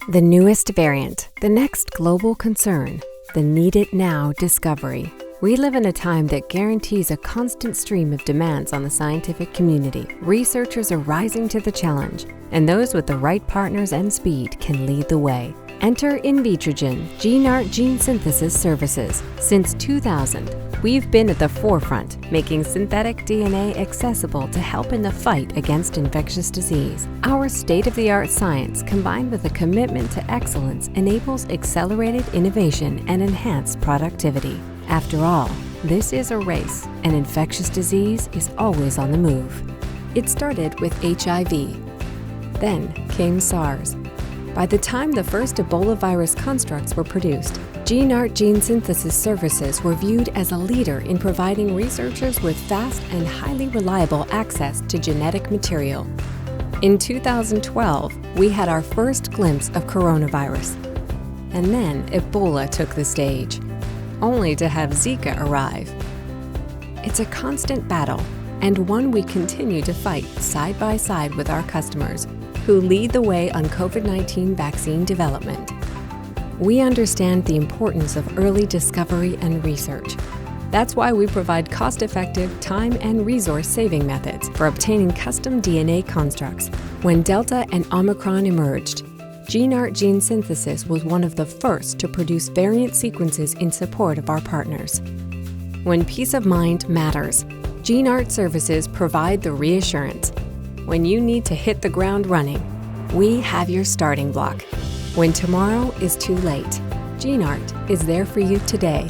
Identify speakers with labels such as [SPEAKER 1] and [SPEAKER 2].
[SPEAKER 1] The newest variant, the next global concern, the need it now discovery. We live in a time that guarantees a constant stream of demands on the scientific community. Researchers are rising to the challenge, and those with the right partners and speed can lead the way. Enter Invitrogen, GeneArt gene synthesis services. Since 2000, we've been at the forefront, making synthetic DNA accessible to help in the fight against infectious disease. Our state-of-the-art science, combined with a commitment to excellence, enables accelerated innovation and enhanced productivity. After all, this is a race, and infectious disease is always on the move. It started with HIV. Then came SARS. By the time the first Ebola virus constructs were produced, GeneArt gene synthesis services were viewed as a leader in providing researchers with fast and highly reliable access to genetic material. In 2012, we had our first glimpse of coronavirus. And then Ebola took the stage, only to have Zika arrive. It's a constant battle, and one we continue to fight side by side with our customers, who lead the way on COVID-19 vaccine development. We understand the importance of early discovery and research. That's why we provide cost-effective, time and resource-saving methods for obtaining custom DNA constructs. When Delta and Omicron emerged, GeneArt gene synthesis was one of the first to produce variant sequences in support of our partners. When peace of mind matters, GeneArt services provide the reassurance. When you need to hit the ground running, we have your starting block. When tomorrow is too late, GeneArt is there for you today.